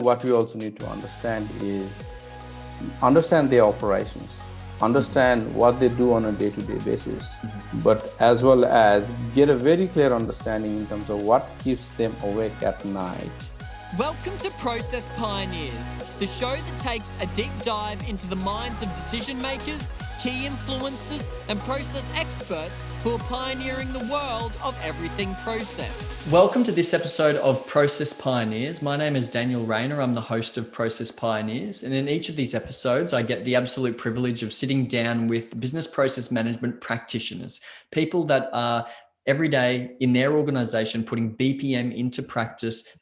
What we also need to understand is understand their operations, understand what they do on a day-to-day basis, but as well as get a very clear understanding in terms of what keeps them awake at night. Welcome to Process Pioneers, the show that takes a deep dive into the minds of decision makers, key influencers, and process experts who are pioneering the world of everything process. Welcome to this episode of Process Pioneers. My name is Daniel Rayner. I'm the host of Process Pioneers. And in each of these episodes, I get the absolute privilege of sitting down with business process management practitioners, people that are every day in their organization putting BPM into practice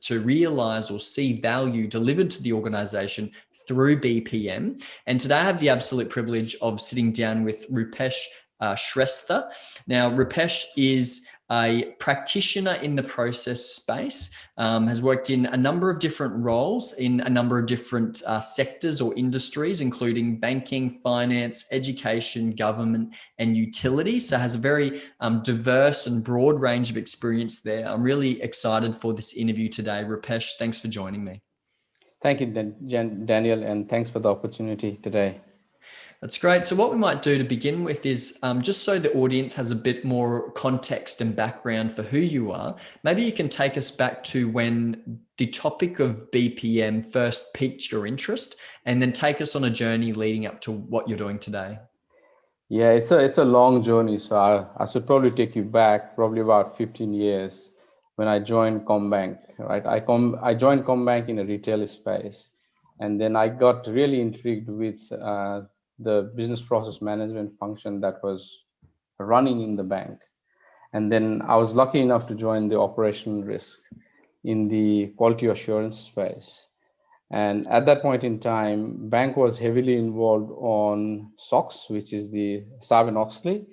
to realize or see value delivered to the organization through BPM. And today I have the absolute privilege of sitting down with Rupesh Shrestha. Now, Rupesh is a practitioner in the process space, has worked in a number of different roles in a number of different sectors or industries, including banking, finance, education, government, and utilities. So has a very diverse and broad range of experience there. I'm really excited for this interview today. Rupesh, thanks for joining me. Thank you, Daniel, and thanks for the opportunity today. That's great. So what we might do to begin with is just so the audience has a bit more context and background for who you are, maybe you can take us back to when the topic of BPM first piqued your interest and then take us on a journey leading up to what you're doing today. Yeah, it's a long journey. So I should probably take you back probably about 15 years when I joined Combank, right? I joined Combank in a retail space, and then I got really intrigued with the business process management function that was running in the bank. And then I was lucky enough to join the operational risk in the quality assurance space. And at that point in time, bank was heavily involved on SOX, which is the Sarbanes-Oxley.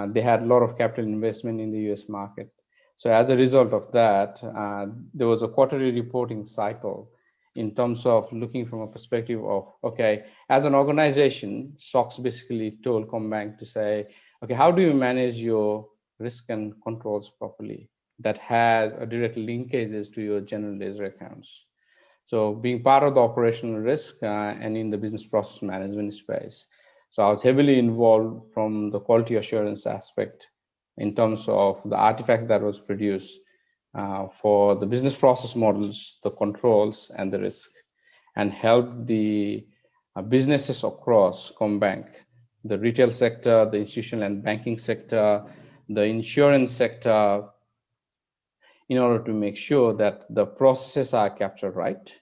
They had a lot of capital investment in the US market. So as a result of that, there was a quarterly reporting cycle in terms of looking from a perspective of, okay, as an organization, SOX basically told Combank to say, okay, how do you manage your risk and controls properly that has a direct linkages to your general ledger accounts? So being part of the operational risk and in the business process management space. So I was heavily involved from the quality assurance aspect in terms of the artifacts that was produced for the business process models, the controls, and the risk, and help the businesses across Combank, the retail sector, the institutional and banking sector, the insurance sector, in order to make sure that the processes are captured right,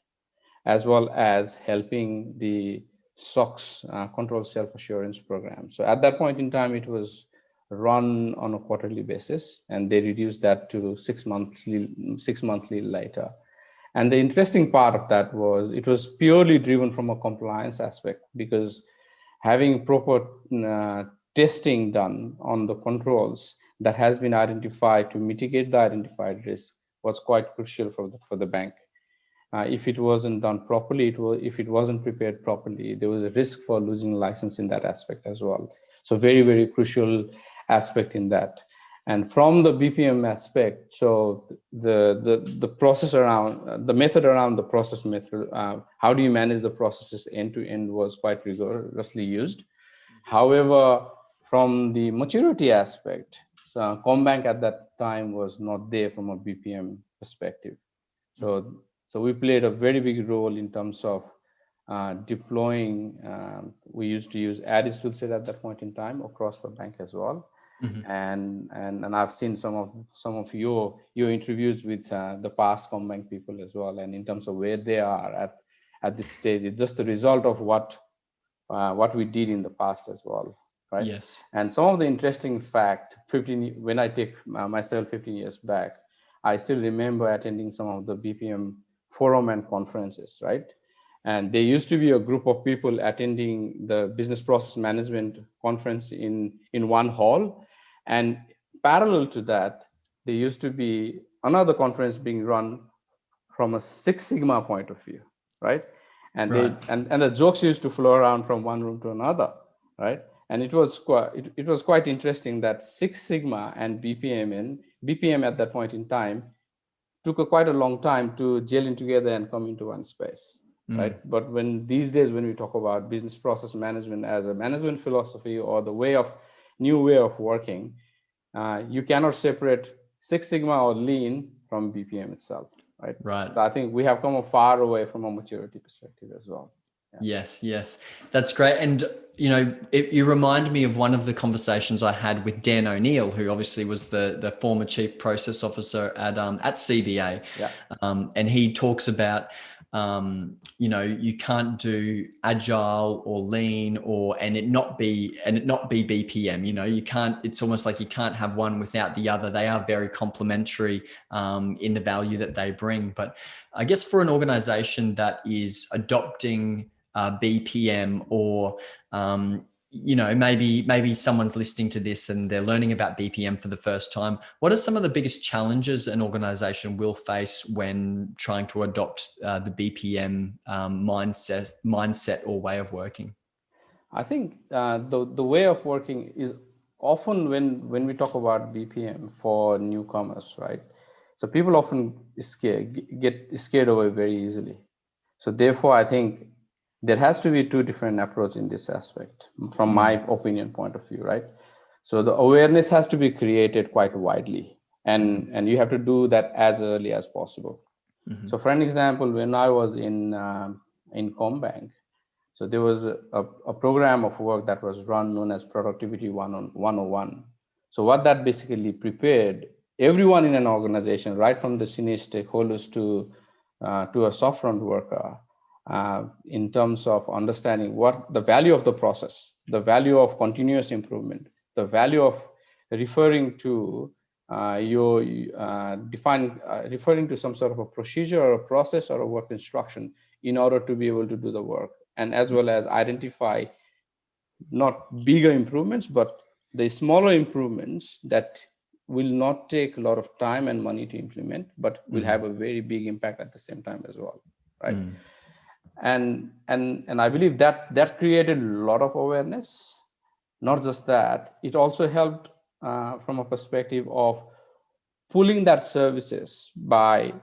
as well as helping the SOX control self-assurance program. So at that point in time, it was run on a quarterly basis, and they reduced that to 6 monthly later. And the interesting part of that was it was purely driven from a compliance aspect, because having proper testing done on the controls that has been identified to mitigate the identified risk was quite crucial for the bank. If it wasn't done properly, if it wasn't prepared properly, there was a risk for losing license in that aspect as well. So very, very crucial aspect in that. And from the BPM aspect, so the process around, the method around the process method, how do you manage the processes end to end was quite rigorously used. However, from the maturity aspect, Combank at that time was not there from a BPM perspective. So we played a very big role in terms of deploying. We used to use Addis toolset at that point in time across the bank as well. Mm-hmm. And I've seen some of your interviews with the past Combank people as well. And in terms of where they are at this stage, it's just the result of what we did in the past as well, right? Yes. And some of the interesting fact, when I take myself 15 years back, I still remember attending some of the BPM forum and conferences, right? And there used to be a group of people attending the business process management conference in one hall. And parallel to that, there used to be another conference being run from a Six Sigma point of view, right? And the jokes used to flow around from one room to another, right? And it was quite interesting that Six Sigma and BPM at that point in time took quite a long time to gel in together and come into one space, right? But when these days, when we talk about business process management as a management philosophy or the new way of working, you cannot separate Six Sigma or Lean from BPM itself, right? Right. So I think we have come a far away from a maturity perspective as well. Yeah. Yes, that's great. And you remind me of one of the conversations I had with Dan O'Neill, who obviously was the former chief process officer at CBA. Yeah. And he talks about you can't do agile or lean and it not be BPM. You can't. It's almost like you can't have one without the other. They are very complementary in the value that they bring. But I guess for an organization that is adopting BPM or maybe someone's listening to this and they're learning about BPM for the first time. What are some of the biggest challenges an organization will face when trying to adopt the BPM mindset or way of working? I think the way of working is often when we talk about BPM for newcomers, right? So people often get scared away very easily. So therefore, I think there has to be two different approaches in this aspect, from my opinion point of view, right? So the awareness has to be created quite widely, and you have to do that as early as possible. So for an example, when I was in Combank, so there was a program of work that was run known as Productivity 101. So what that basically prepared everyone in an organization, right from the senior stakeholders to a soft front worker, in terms of understanding what the value of the process, the value of continuous improvement, the value of referring to referring to some sort of a procedure or a process or a work instruction in order to be able to do the work, and as well as identify not bigger improvements, but the smaller improvements that will not take a lot of time and money to implement, but will have a very big impact at the same time as well, right? And I believe that created a lot of awareness. Not just that, it also helped from a perspective of pulling that services by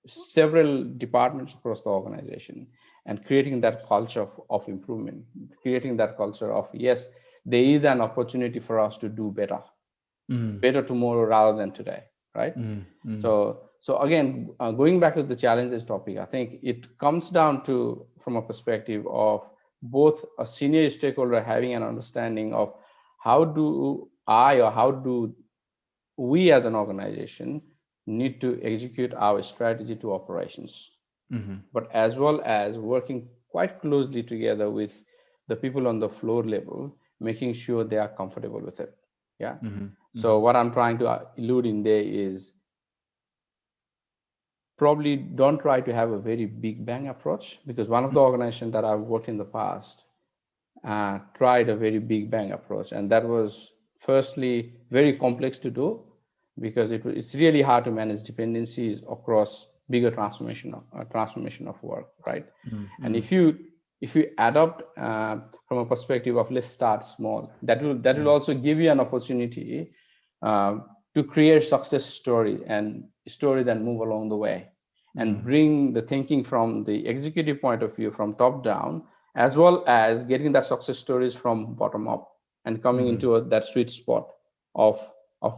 several departments across the organization and creating that culture of improvement, creating that culture of, yes, there is an opportunity for us to do better tomorrow rather than today, right? So again, going back to the challenges topic, I think it comes down to, from a perspective of both a senior stakeholder having an understanding of how do we as an organization need to execute our strategy to operations, but as well as working quite closely together with the people on the floor level, making sure they are comfortable with it. Yeah. So what I'm trying to allude in there is probably don't try to have a very big bang approach, because one of the organizations that I've worked in the past tried a very big bang approach, and that was firstly very complex to do, because it's really hard to manage dependencies across bigger transformation of work, right? And if you adopt from a perspective of let's start small, that will also give you an opportunity to create success stories and move along the way, and bring the thinking from the executive point of view, from top down, as well as getting that success stories from bottom up, and coming into that sweet spot of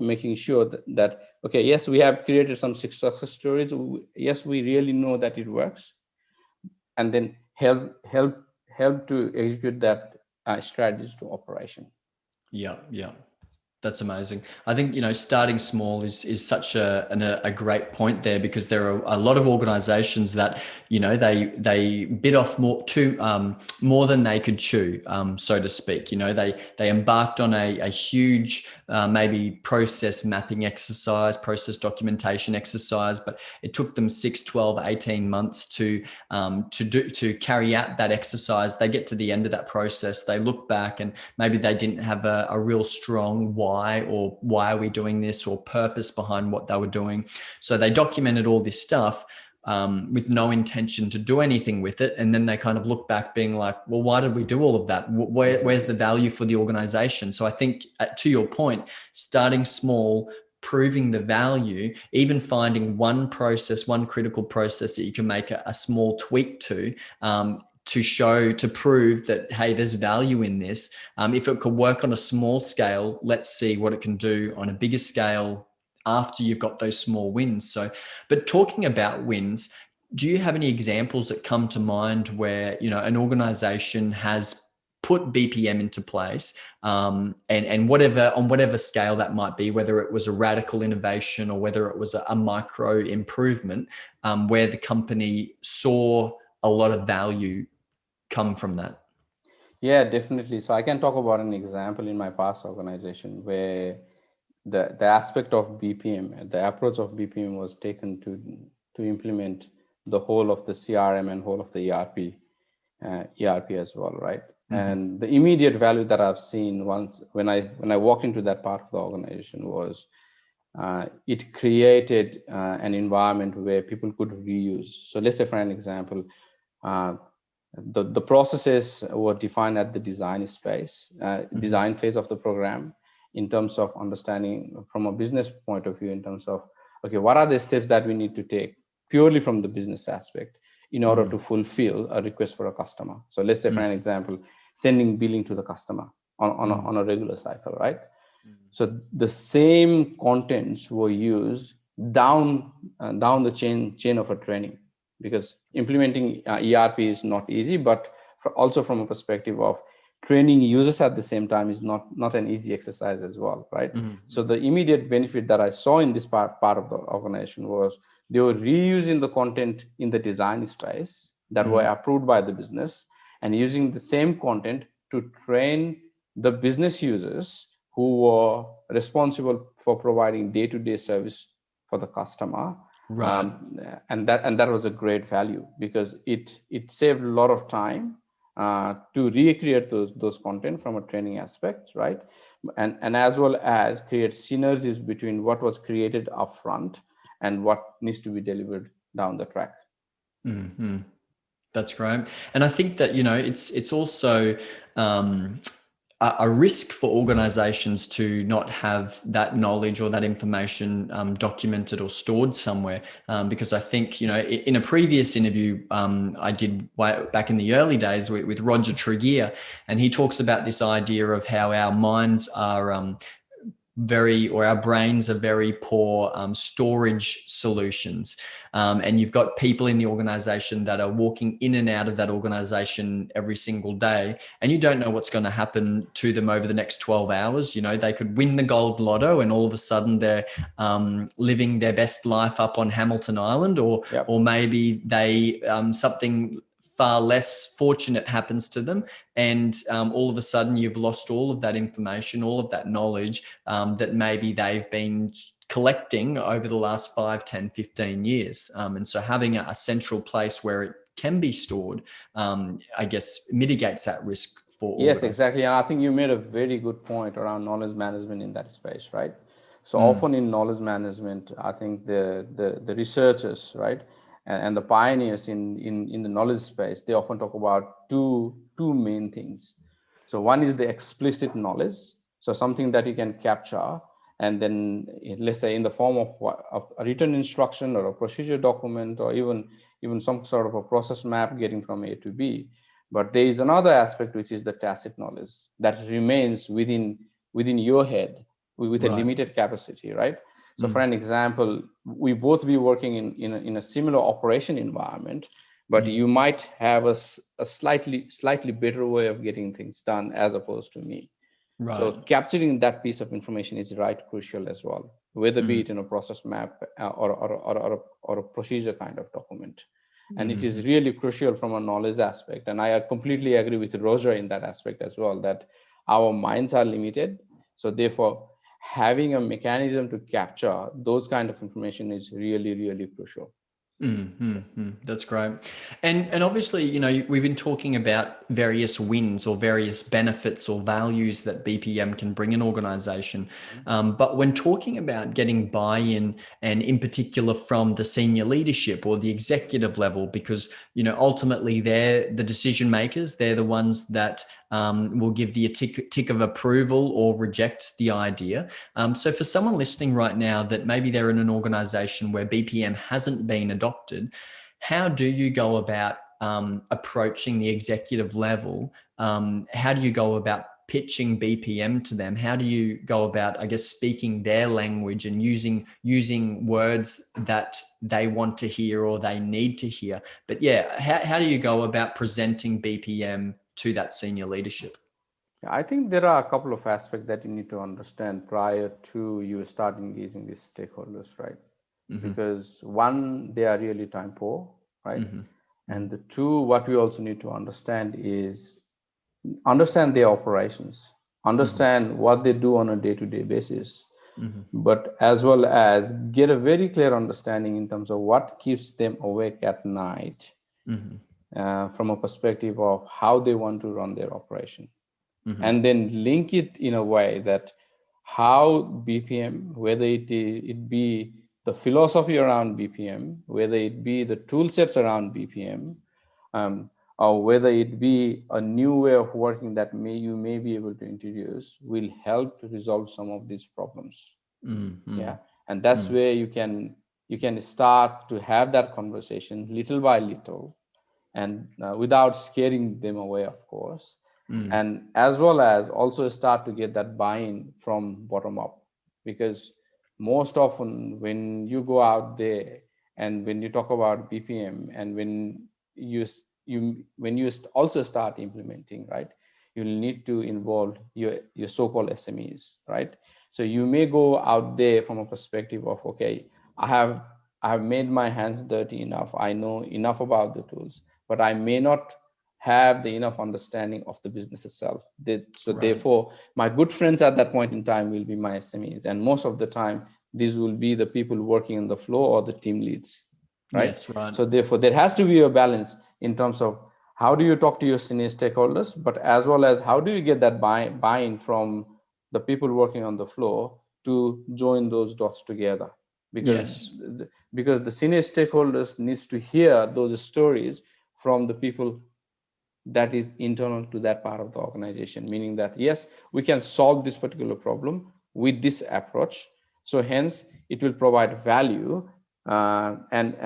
making sure that okay, yes, we have created some success stories, yes, we really know that it works, and then help to execute that strategies to operation. Yeah. That's amazing. I think, starting small is such a great point there, because there are a lot of organizations that, they bit off more than they could chew, so to speak. They embarked on a huge, maybe process mapping exercise, process documentation exercise, but it took them 6, 12, 18 months to carry out that exercise. They get to the end of that process, they look back, and maybe they didn't have a real strong why are we doing this, or purpose behind what they were doing. So they documented all this stuff with no intention to do anything with it. And then they kind of look back being like, well, why did we do all of that? Where's the value for the organization? So I think to your point, starting small, proving the value, even finding one process, one critical process that you can make a small tweak to prove that, hey, there's value in this. If it could work on a small scale, let's see what it can do on a bigger scale after you've got those small wins. So, but talking about wins, do you have any examples that come to mind where, an organization has put BPM into place, and whatever scale that might be, whether it was a radical innovation or whether it was a micro improvement, where the company saw a lot of value come from that? Yeah, definitely. So I can talk about an example in my past organization where the aspect of BPM, the approach of BPM was taken to implement the whole of the CRM and whole of the ERP as well, right? Mm-hmm. And the immediate value that I've seen when I walked into that part of the organization was it created an environment where people could reuse. So let's say, for an example, the processes were defined at the design space, design phase of the program, in terms of understanding from a business point of view, in terms of, okay, what are the steps that we need to take purely from the business aspect in order to fulfill a request for a customer. So let's say, for an example, sending billing to the customer on a regular cycle, right? So the same contents were used down the chain of a training, because implementing ERP is not easy, but also from a perspective of training users at the same time is not an easy exercise as well, right? Mm-hmm. So the immediate benefit that I saw in this part of the organization was they were reusing the content in the design space that were approved by the business, and using the same content to train the business users who were responsible for providing day-to-day service for the customer. Right. And that was a great value, because it saved a lot of time to recreate those content from a training aspect, right? And as well as create synergies between what was created upfront and what needs to be delivered down the track. Mm-hmm. That's great. And I think that, it's also a risk for organizations to not have that knowledge or that information documented or stored somewhere. Because I think, in a previous interview I did back in the early days with Roger Tregear, and he talks about this idea of how our minds are our brains are very poor storage solutions. And you've got people in the organization that are walking in and out of that organization every single day, and you don't know what's going to happen to them over the next 12 hours. They could win the gold lotto and all of a sudden they're living their best life up on Hamilton Island, or maybe they something far less fortunate happens to them, and all of a sudden you've lost all of that information, all of that knowledge that maybe they've been collecting over the last 5, 10, 15 years. And so having a central place where it can be stored, I guess, mitigates that risk for Yes, exactly. And I think you made a very good point around knowledge management in that space, right? So often in knowledge management, I think the researchers, right, and the pioneers in the knowledge space, they often talk about two main things. So one is the explicit knowledge, so something that you can capture, and then let's say in the form of a written instruction or a procedure document, or even some sort of a process map getting from A to B. But there is another aspect, which is the tacit knowledge that remains within your head with a limited capacity, right? So for an example, we both be working in a similar operation environment, but you might have a slightly better way of getting things done as opposed to me. Right. So capturing that piece of information is crucial as well, whether be it in a process map or a procedure kind of document. And it is really crucial from a knowledge aspect. And I completely agree with Roger in that aspect as well, that our minds are limited. So therefore, having a mechanism to capture those kind of information is really, really crucial. That's great. And obviously, we've been talking about various wins or various benefits or values that BPM can bring an organization. But when talking about getting buy-in, and in particular from the senior leadership or the executive level, because, ultimately they're the decision makers, they're the ones that will give the tick of approval or reject the idea. So for someone listening right now that maybe they're in an organization where BPM hasn't been adopted, how do you go about approaching the executive level? How do you go about pitching BPM to them? How do you go about, I guess, speaking their language and using words that they want to hear or they need to hear? But yeah, how do you go about presenting BPM to that senior leadership? I think there are a couple of aspects that you need to understand prior to you start engaging these stakeholders, right? Because one, they are really time poor, right? And the two, what we also need to understand is understand their operations, understand what they do on a day-to-day basis, but as well as get a very clear understanding in terms of what keeps them awake at night, from a perspective of how they want to run their operation. And then link it in a way that how BPM, whether it be the philosophy around BPM, whether it be the tool sets around BPM, or whether it be a new way of working that you may be able to introduce, will help to resolve some of these problems. Yeah, and that's where you can start to have that conversation little by little, and without scaring them away, of course, and as well as also start to get that buy-in from bottom up. Because most often when you go out there and when you talk about BPM, and when you also start implementing, right, you'll need to involve your so-called SMEs, right? So you may go out there from a perspective of, okay, I have made my hands dirty enough, I know enough about the tools, but I may not have the enough understanding of the business itself. Therefore, my good friends at that point in time will be my SMEs, and most of the time, these will be the people working on the floor or the team leads, right? Yes, right. So therefore, there has to be a balance in terms of how do you talk to your senior stakeholders, but as well as how do you get that buy-in from the people working on the floor to join those dots together. Because because the senior stakeholders needs to hear those stories from the people that is internal to that part of the organization, meaning that yes, we can solve this particular problem with this approach, so hence it will provide value, and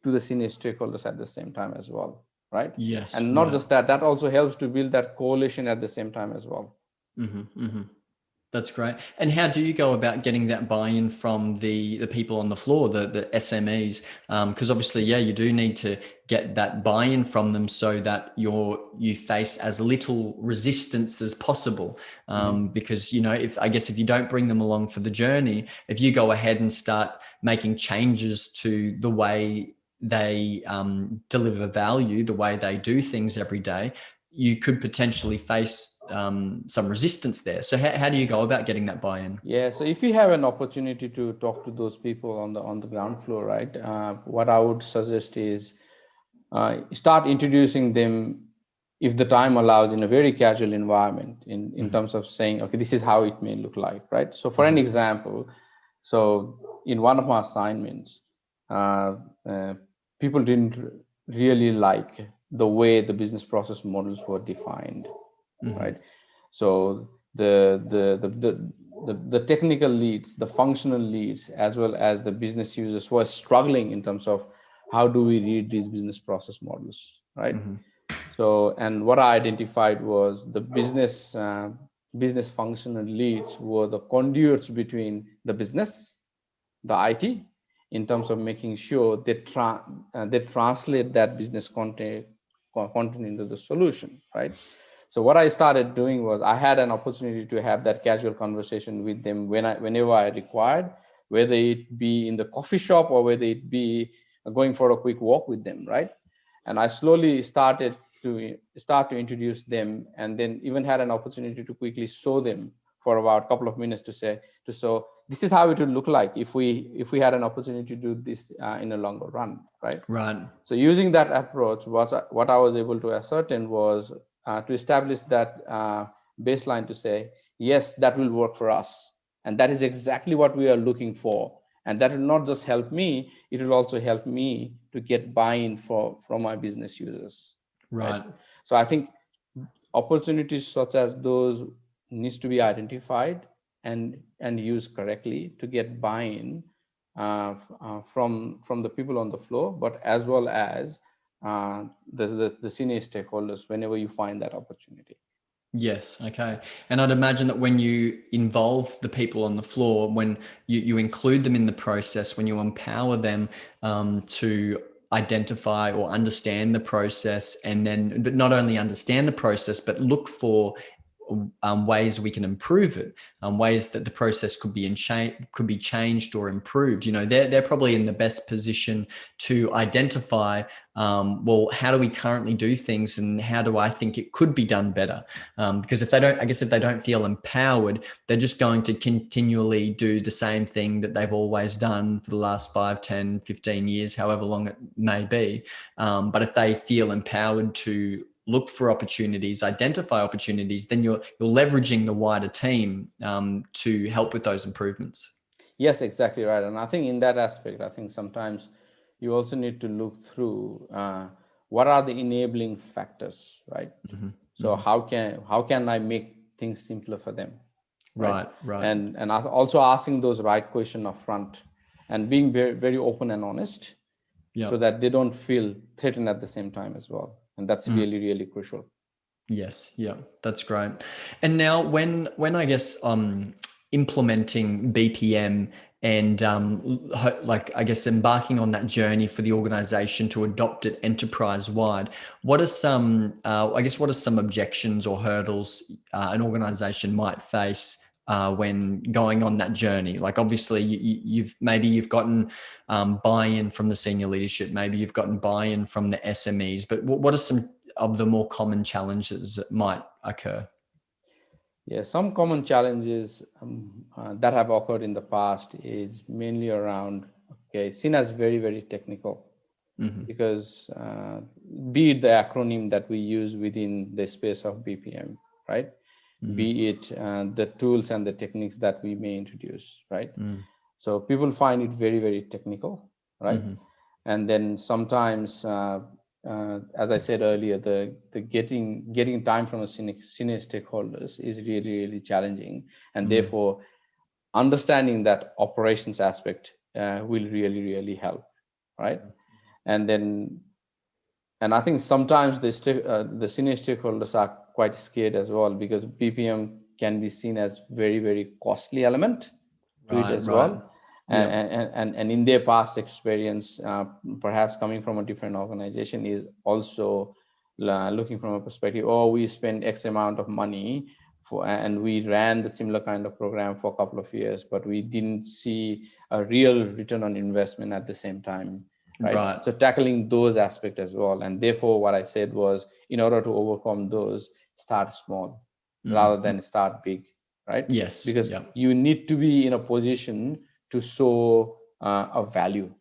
to the senior stakeholders at the same time as well, right? Yes, and not just that also helps to build that coalition at the same time as well. That's great. And how do you go about getting that buy-in from the people on the floor, the SMEs? Because obviously, yeah, you do need to get that buy-in from them so that you face as little resistance as possible. Because, you know, if you don't bring them along for the journey, if you go ahead and start making changes to the way they deliver value, the way they do things every day, you could potentially face some resistance there. So how do you go about getting that buy-in? Yeah, so if you have an opportunity to talk to those people on the ground floor, right, what I would suggest is start introducing them, if the time allows, in a very casual environment, in terms of saying, okay, this is how it may look like, right? So for an example, so in one of my assignments, people didn't really like the way the business process models were defined, right? So the technical leads, the functional leads, as well as the business users were struggling in terms of how do we read these business process models, right? So, and what I identified was the business functional leads were the conduits between the business, the IT, in terms of making sure they translate that business content into the solution, right? So what I started doing was I had an opportunity to have that casual conversation with them whenever I required, whether it be in the coffee shop or whether it be going for a quick walk with them, right? And I slowly started to introduce them, and then even had an opportunity to quickly show them for about a couple of minutes to show this is how it would look like if we had an opportunity to do this in a longer run, right? Right. So using that approach, what I was able to ascertain was to establish that baseline to say, yes, that will work for us. And that is exactly what we are looking for. And that will not just help me, it will also help me to get buy-in from my business users. Right. So I think opportunities such as those needs to be identified and used correctly to get buy-in from the people on the floor, but as well as the senior stakeholders whenever you find that opportunity. Yes. Okay. And I'd imagine that when you involve the people on the floor, when you include them in the process, when you empower them to identify or understand the process, and then, but not only understand the process, but look for ways we can improve it, ways that the process could be could be changed or improved. They're probably in the best position to identify, well, how do we currently do things, and how do I think it could be done better? Because if they don't feel empowered, they're just going to continually do the same thing that they've always done for the last 5, 10, 15 years, however long it may be. But if they feel empowered to look for opportunities, identify opportunities, then you're leveraging the wider team to help with those improvements. Yes, exactly right. And I think in that aspect, I think sometimes you also need to look through what are the enabling factors, right? Mm-hmm. So how can I make things simpler for them, right? And also asking those right questions up front and being very, very open and honest, so that they don't feel threatened at the same time as well. And that's really, really crucial. Yes. Yeah, that's great. And now when I guess implementing BPM and I guess embarking on that journey for the organization to adopt it enterprise wide, what are some objections or hurdles an organization might face when going on that journey? Like, obviously you've gotten buy-in from the senior leadership, maybe you've gotten buy-in from the SMEs, but what are some of the more common challenges that might occur? Yeah, some common challenges that have occurred in the past is mainly around, seen as very, very technical, because be it the acronym that we use within the space of BPM, right? Be it the tools and the techniques that we may introduce, right? So people find it very, very technical, right? And then sometimes, as I said earlier, the getting time from a senior stakeholders is really, really challenging, and therefore understanding that operations aspect will really, really help, right? And then, and I think sometimes the senior stakeholders are quite scared as well, because BPM can be seen as very, very costly element to it as well. And in their past experience, perhaps coming from a different organization, is also looking from a perspective, oh, we spent X amount of money and we ran the similar kind of program for a couple of years, but we didn't see a real return on investment at the same time. Right. So tackling those aspects as well. And therefore, what I said was, in order to overcome those, start small rather than start big, right? Yes. Because you need to be in a position to show a value,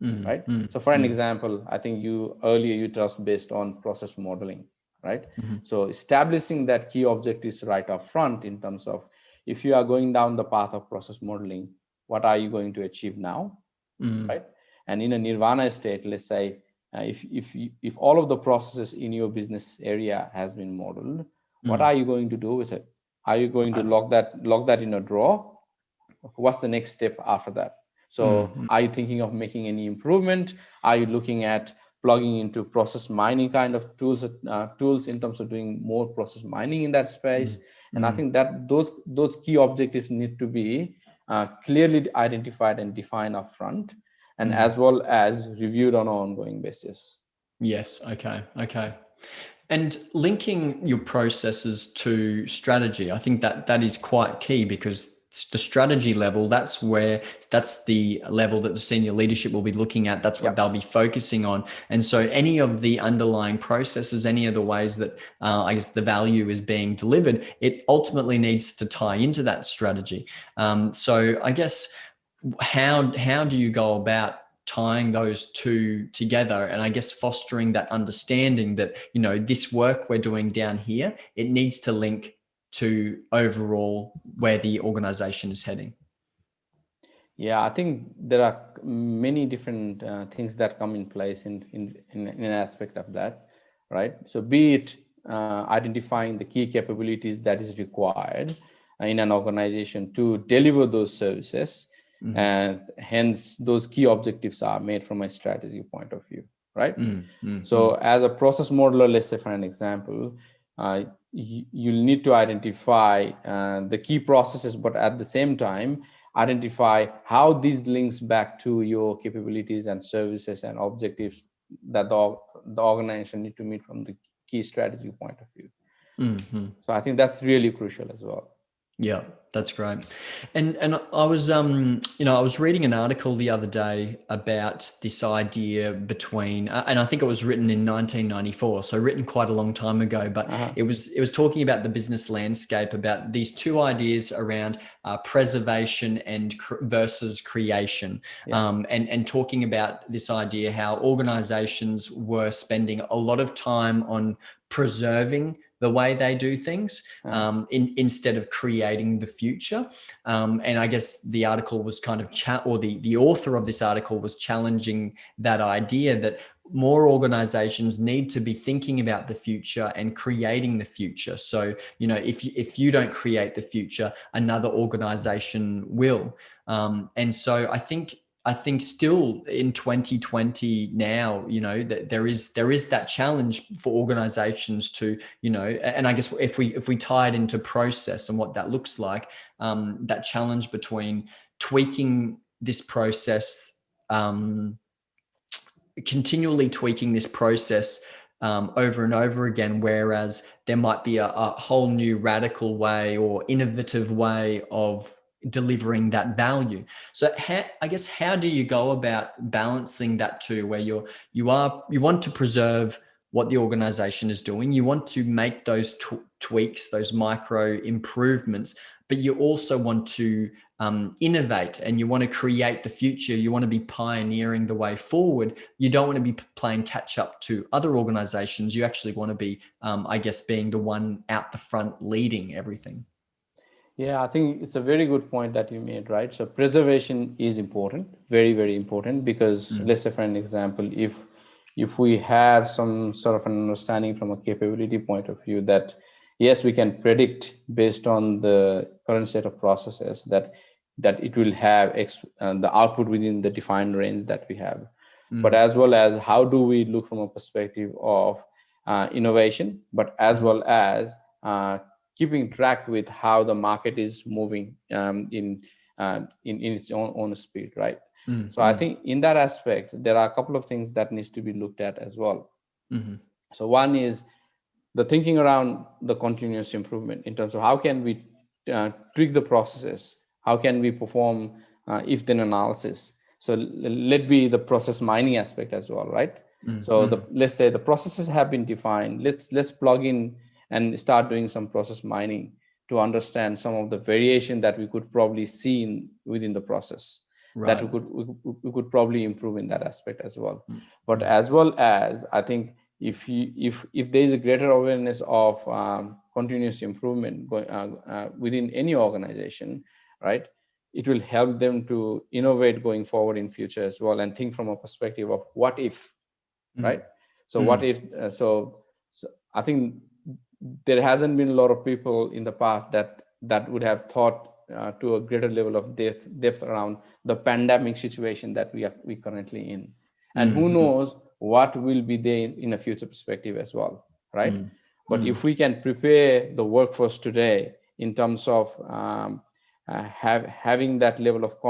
right? So for an example, I think earlier you touched based on process modeling, right? So establishing that key objectives right up front, in terms of, if you are going down the path of process modeling, what are you going to achieve now, right? And in a nirvana state, let's say, if all of the processes in your business area has been modeled, what are you going to do with it? Are you going to lock that in a drawer? What's the next step after that? So are you thinking of making any improvement? Are you looking at plugging into process mining kind of tools in terms of doing more process mining in that space? And I think that those key objectives need to be clearly identified and defined upfront, and as well as reviewed on an ongoing basis. Yes. Okay. And linking your processes to strategy, I think that is quite key, because the strategy level, that's the level that the senior leadership will be looking at. That's what they'll be focusing on. And so any of the underlying processes, any of the ways that I guess the value is being delivered, it ultimately needs to tie into that strategy. So I guess, how do you go about tying those two together, and I guess fostering that understanding that, this work we're doing down here, it needs to link to overall where the organization is heading? Yeah, I think there are many different things that come in place in an aspect of that, right? So be it identifying the key capabilities that is required in an organization to deliver those services. And hence those key objectives are made from a strategy point of view, right? So as a process modeler, let's say for an example, you'll need to identify the key processes, but at the same time identify how these links back to your capabilities and services and objectives that the organization need to meet from the key strategy point of view. So I think that's really crucial as well. Yeah, that's great. And I was I was reading an article the other day about this idea between and I think it was written in 1994, so written quite a long time ago, but it was talking about the business landscape, about these two ideas around preservation and versus creation. And talking about this idea how organizations were spending a lot of time on preserving the way they do things instead of creating the future. And I guess the article was kind of the author of this article was challenging that idea that more organizations need to be thinking about the future and creating the future. So, if you don't create the future, another organization will. And so I think still in 2020 now, that there is that challenge for organizations to, and I guess if we tie it into process and what that looks like, that challenge between tweaking this process, continually tweaking this process over and over again, whereas there might be a whole new radical way or innovative way of delivering that value. So how do you go about balancing that too, where you want to preserve what the organization is doing, you want to make those tweaks, those micro improvements, but you also want to innovate and you want to create the future. You want to be pioneering the way forward. You don't want to be playing catch up to other organizations. You actually want to be, being the one out the front leading everything. Yeah, I think it's a very good point that you made, right? So preservation is important, very, very important, because let's say for an example, if we have some sort of an understanding from a capability point of view that, yes, we can predict based on the current state of processes that it will have the output within the defined range that we have. But as well as how do we look from a perspective of innovation, but as well as keeping track with how the market is moving in its own speed, right? So I think in that aspect, there are a couple of things that needs to be looked at as well. So one is the thinking around the continuous improvement in terms of how can we tweak the processes, how can we perform if-then analysis. So let be the process mining aspect as well, right? So let's say the processes have been defined. Let's plug in and start doing some process mining to understand some of the variation that we could probably see within the process, that we could probably improve in that aspect as well. But as well as, I think if there is a greater awareness of continuous improvement within any organization, right, it will help them to innovate going forward in future as well, and think from a perspective of what if, right? So what if? So I think there hasn't been a lot of people in the past that would have thought to a greater level of depth around the pandemic situation that we currently in, and who knows what will be there in a future perspective as well, right? But if we can prepare the workforce today in terms of having that level of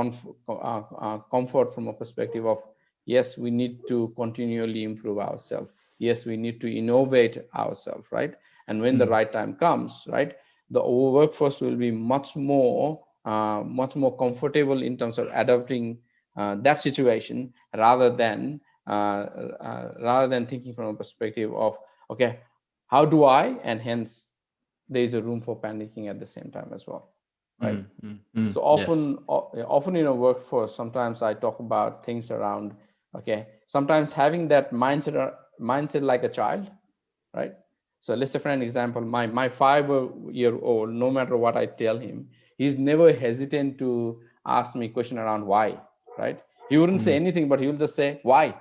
comfort from a perspective of, yes, we need to continually improve ourselves, yes, we need to innovate ourselves, right? And when the right time comes, right, the workforce will be much more comfortable in terms of adapting that situation, rather than thinking from a perspective of, okay, how do I, and hence there is a room for panicking at the same time as well, right? So often in a workforce, sometimes I talk about things around, okay, sometimes having that mindset like a child, right? So let's say for an example, my 5-year-old, no matter what I tell him, he's never hesitant to ask me a question around why, right? He wouldn't say anything, but he will just say why,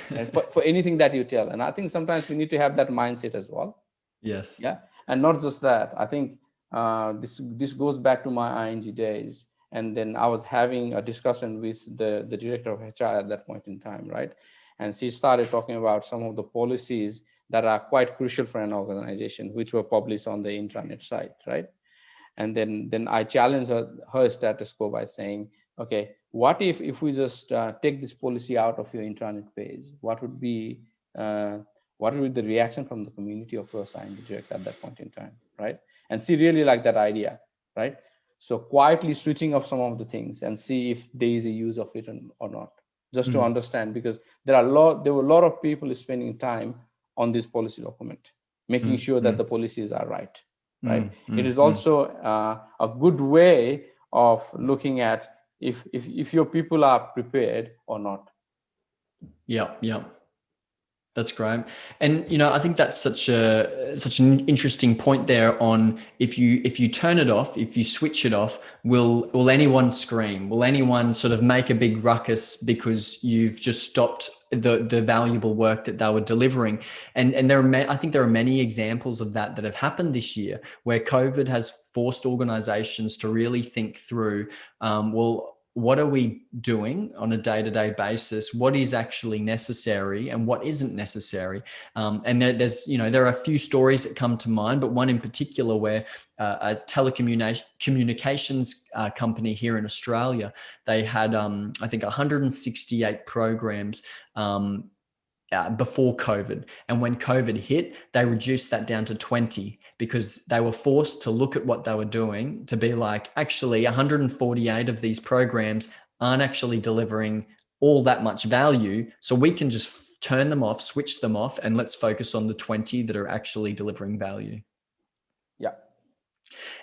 and for anything that you tell. And I think sometimes we need to have that mindset as well. Yes. Yeah, and not just that. I think this goes back to my ING days, and then I was having a discussion with the director of HR at that point in time, right? And she started talking about some of the policies that are quite crucial for an organization, which were published on the intranet site, right? And then I challenged her status quo by saying, okay, what if we just take this policy out of your intranet page? Uh, what would be the reaction from the community of your assigned direct at that point in time, right? And she really liked that idea, right? So quietly switching off some of the things and see if there is a use of it or not, just to understand, because there were a lot of people spending time on this policy document, making sure that the policies are right, right? It is also a good way of looking at if your people are prepared or not. Yeah, yeah. That's great. And I think that's such an interesting point there on if you turn it off, if you switch it off, will anyone scream? Will anyone sort of make a big ruckus because you've just stopped the valuable work that they were delivering? And I think there are many examples of that have happened this year, where COVID has forced organizations to really think through, well, what are we doing on a day-to-day basis? What is actually necessary and what isn't necessary? And there are a few stories that come to mind, but one in particular where a telecommunications company here in Australia, they had, I think, 168 programs before COVID. And when COVID hit, they reduced that down to 20 because they were forced to look at what they were doing to be like, actually, 148 of these programs aren't actually delivering all that much value. So we can just turn them off, switch them off, and let's focus on the 20 that are actually delivering value. Yeah.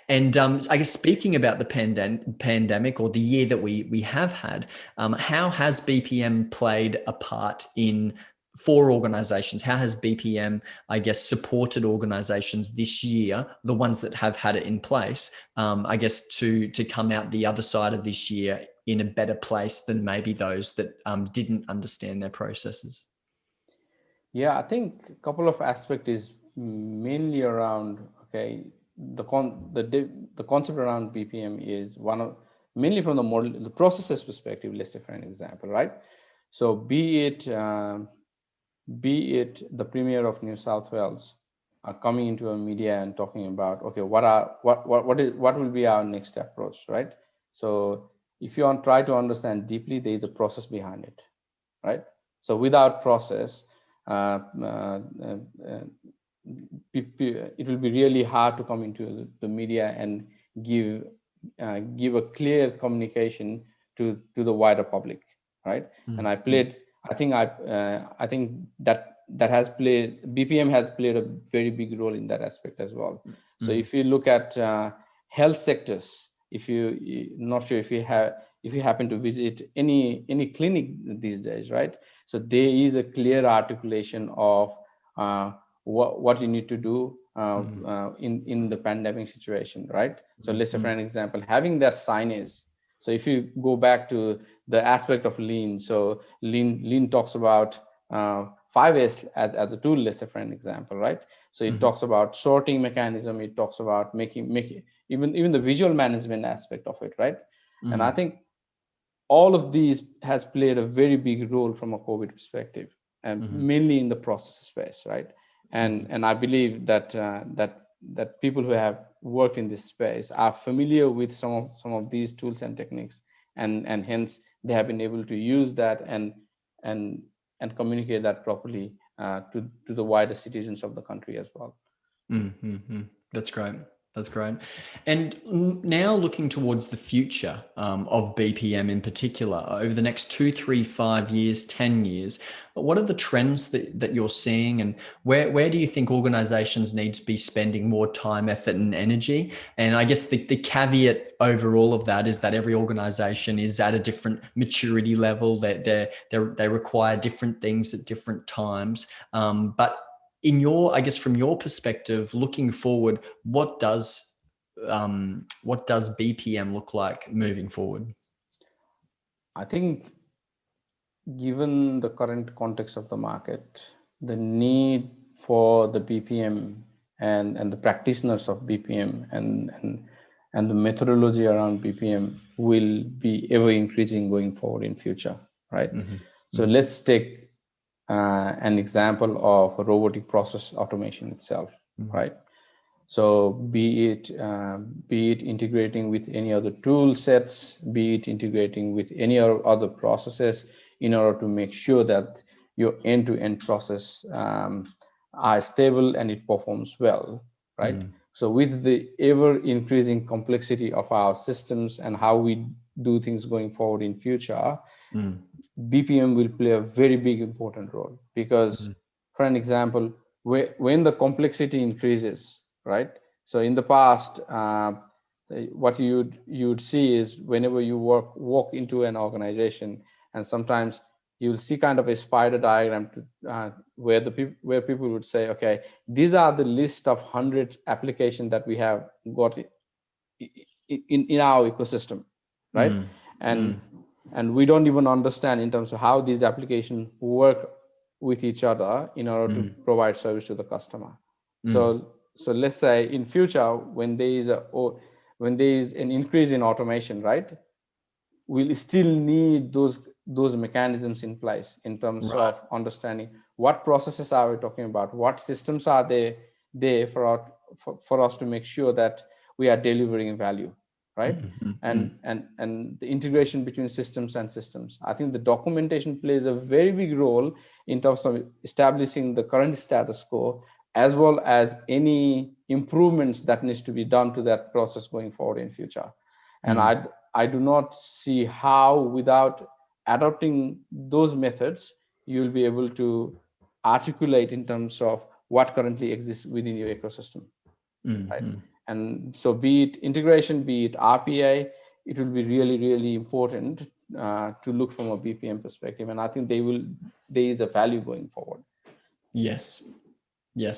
And I guess speaking about the pandemic or the year that we have had, how has BPM played a part in for organizations? How has BPM, I guess, supported organizations this year, the ones that have had it in place, I guess, to come out the other side of this year in a better place than maybe those that didn't understand their processes? Yeah, I think a couple of aspects is mainly around, okay, the concept around BPM is one of mainly from the model, the processes perspective. Let's say for an example, right? So be it the premier of New South Wales coming into a media and talking about, okay, what will be our next approach, right? So if you want try to understand deeply, there is a process behind it, right? So without process, uh, uh, uh, it will be really hard to come into the media and give a clear communication to the wider public, right? And I think that has played BPM has played a very big role in that aspect as well. So if you look at health sectors, if you not sure if you happen to visit any clinic these days, right? So there is a clear articulation of what you need to do in the pandemic situation, right? So let's say for an example, having that signage. So if you go back to the aspect of lean, so lean talks about 5S as a tool, let's say for an example, right? So it talks about sorting mechanism, it talks about making even the visual management aspect of it, right? And I think all of these has played a very big role from a COVID perspective, and mainly in the process space, right? And I believe that that people who have worked in this space are familiar with some of these tools and techniques, and hence they have been able to use that and and communicate that properly to the wider citizens of the country as well. That's great. That's great. And now looking towards the future of BPM in particular, over the next 2, 3, 5 years, 10 years, what are the trends that you're seeing, and where do you think organizations need to be spending more time, effort, and energy? And I guess the caveat over all of that is that every organization is at a different maturity level, that they require different things at different times. But I guess from your perspective, looking forward, what does BPM look like moving forward? I think given the current context of the market, the need for the BPM and the practitioners of BPM and the methodology around BPM will be ever increasing going forward in future, right? So let's take an example of robotic process automation itself, right? So be it integrating with any other tool sets, be it integrating with any other processes in order to make sure that your end-to-end process are stable and it performs well, right? So with the ever increasing complexity of our systems and how we do things going forward in future, BPM will play a very big important role because, for an example, when the complexity increases, right? So in the past, what you'd see is whenever you walk into an organization, and sometimes you'll see kind of a spider diagram where people would say, okay, these are the list of 100 applications that we have got in our ecosystem, right? And we don't even understand in terms of how these applications work with each other in order to provide service to the customer. So let's say in future when there is an increase in automation, right, we'll still need those mechanisms in place in terms of understanding what processes are we talking about, what systems are there for us to make sure that we are delivering value, right? And the integration between systems and systems. I think the documentation plays a very big role in terms of establishing the current status quo, as well as any improvements that needs to be done to that process going forward in future. And I do not see how, without adopting those methods, you'll be able to articulate in terms of what currently exists within your ecosystem, right? And so be it integration, be it RPA, it will be really, really important to look from a BPM perspective. And I think there is a value going forward. Yes,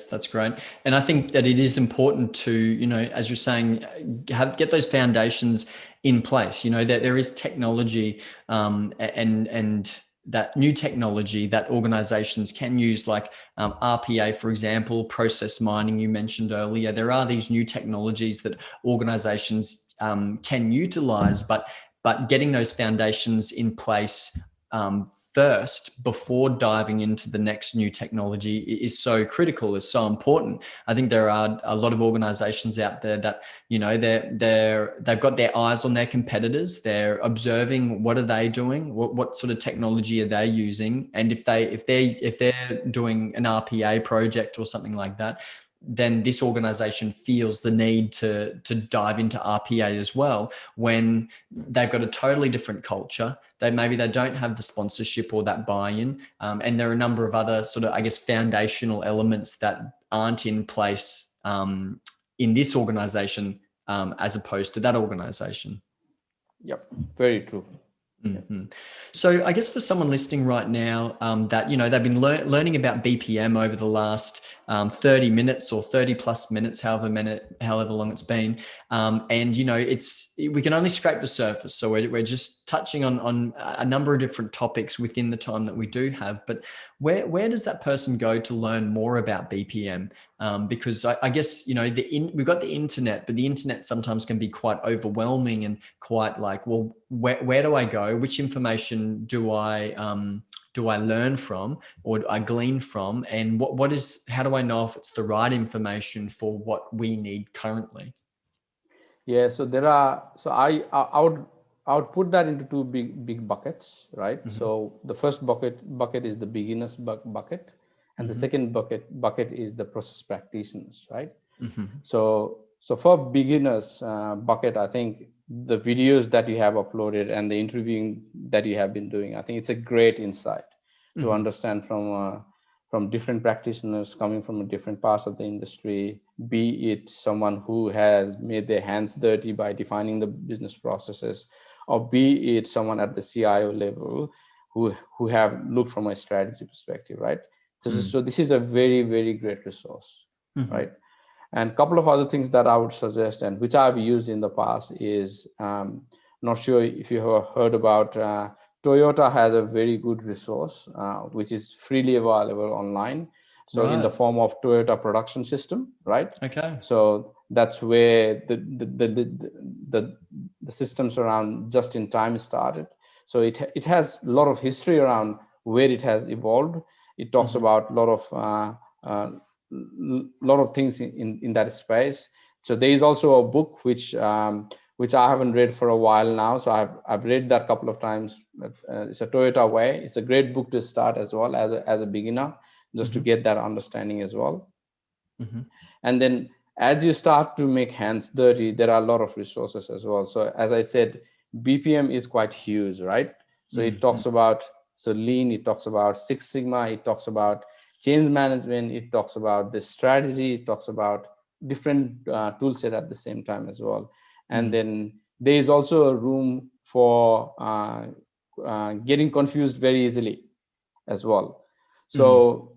that's great. And I think that it is important to, as you're saying, get those foundations in place. That there is technology and that new technology that organizations can use, like RPA, for example, process mining you mentioned earlier. There are these new technologies that organizations can utilize, but getting those foundations in place first before diving into the next new technology is so critical, is so important. I think there are a lot of organizations out there that, they've got their eyes on their competitors. They're observing what are they doing, what sort of technology are they using, and if they're doing an RPA project or something like that, then this organization feels the need to dive into RPA as well, when they've got a totally different culture. Maybe they don't have the sponsorship or that buy-in. And there are a number of other sort of, I guess, foundational elements that aren't in place in this organization as opposed to that organization. Yep, very true. So I guess for someone listening right now that, they've been learning about BPM over the last 30 minutes or 30 plus minutes, however long it's been. And, we can only scrape the surface. So we're just touching on a number of different topics within the time that we do have. But where does that person go to learn more about BPM? Because I guess, we've got the internet, but the internet sometimes can be quite overwhelming and quite like, well, where do I go? Which information do I learn from, or I glean from? And how do I know if it's the right information for what we need currently? Yeah, so I would put that into two big buckets, right? So the first bucket is the beginners bucket, and the second bucket is the process practitioners, right? So for beginners bucket, I think the videos that you have uploaded and the interviewing that you have been doing, I think it's a great insight to understand from different practitioners coming from different parts of the industry, be it someone who has made their hands dirty by defining the business processes, or be it someone at the CIO level who have looked from a strategy perspective, right? So this is a very, very great resource, right? And a couple of other things that I would suggest, and which I've used in the past, is not sure if you have heard about Toyota has a very good resource which is freely available online. So in the form of Toyota production system, right? Okay. So that's where the systems around just in time started. So it has a lot of history around where it has evolved. It talks about a lot of things in that space. So there is also a book which I haven't read for a while now. So I've read that a couple of times. It's a Toyota Way. It's a great book to start as well as a beginner, just to get that understanding as well. And then as you start to make hands dirty, there are a lot of resources as well. So as I said, BPM is quite huge, right? So it talks about Lean, it talks about Six Sigma, it talks about change management, it talks about the strategy, it talks about different tool set at the same time as well. And then there is also a room for getting confused very easily as well. So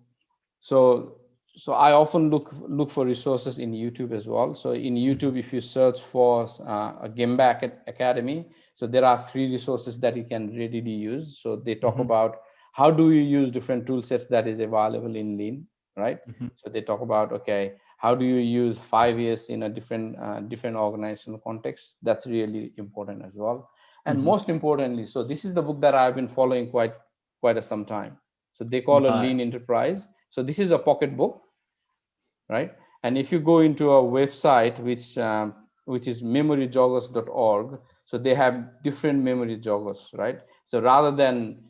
I often look for resources in YouTube as well. So in YouTube, if you search for a Gemba Academy, so there are free resources that you can readily use. So they talk about how do you use different tool sets that is available in Lean, right? So they talk about, okay, how do you use 5 years in a different organizational context? That's really important as well. And most importantly, so this is the book that I've been following quite some time. So they call a Lean Enterprise. So this is a pocket book, right? And if you go into a website which is memoryjoggers.org, so they have different memory joggers, right? So rather than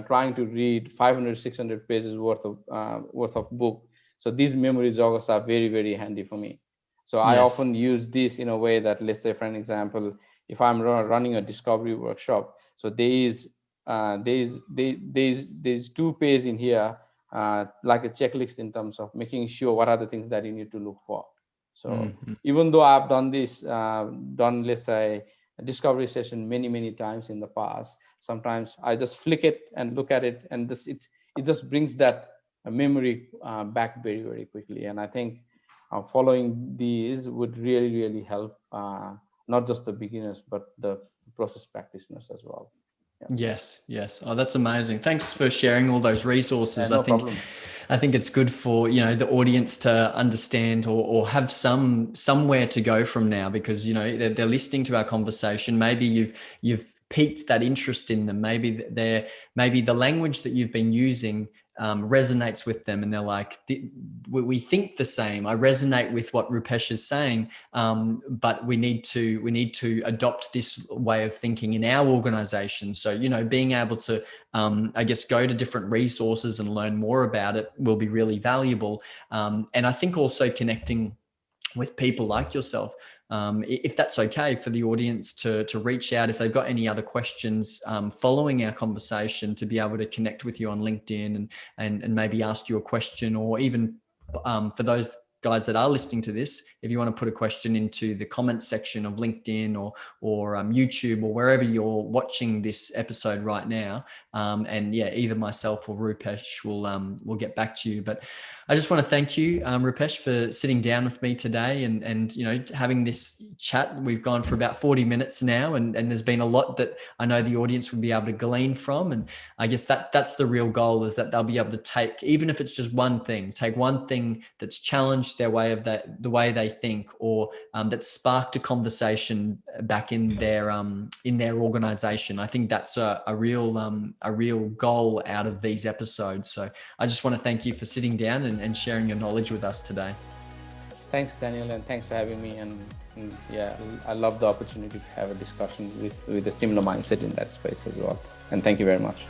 trying to read 500, 600 pages worth of book, so these memory joggers are very, very handy for me. So I often use this in a way that, let's say, for an example, if I'm running a discovery workshop, so there's 2 pages in here, like a checklist in terms of making sure what are the things that you need to look for. So even though I've done this, let's say, a discovery session many times in the past, sometimes I just flick it and look at it, and it just brings that memory back very, very quickly. And I think following these would really help not just the beginners, but the process practitioners as well. Yes. Oh, that's amazing. Thanks for sharing all those resources. No problem. I think it's good for, the audience to understand or have somewhere to go from now, because, they're listening to our conversation. Maybe you've piqued that interest in them. Maybe the language that you've been using resonates with them, and they're like, we think the same. I resonate with what Rupesh is saying, but we need to adopt this way of thinking in our organization. So, being able to, I guess, go to different resources and learn more about it will be really valuable. And I think also connecting with people like yourself, if that's okay for the audience to reach out if they've got any other questions following our conversation, to be able to connect with you on LinkedIn and maybe ask you a question, or even for those guys that are listening to this, if you want to put a question into the comments section of LinkedIn or YouTube or wherever you're watching this episode right now, and either myself or Rupesh will get back to you. But I just want to thank you, Rupesh, for sitting down with me today and having this chat. We've gone for about 40 minutes now, and there's been a lot that I know the audience will be able to glean from. And I guess that's the real goal, is that they'll be able to take, even if it's just one thing that's challenged their way of the way they think, or that sparked a conversation back in their organization. I think that's a real goal out of these episodes. So I just want to thank you for sitting down and sharing your knowledge with us today. Thanks, Daniel, and thanks for having me. And I love the opportunity to have a discussion with a similar mindset in that space as well. And thank you very much.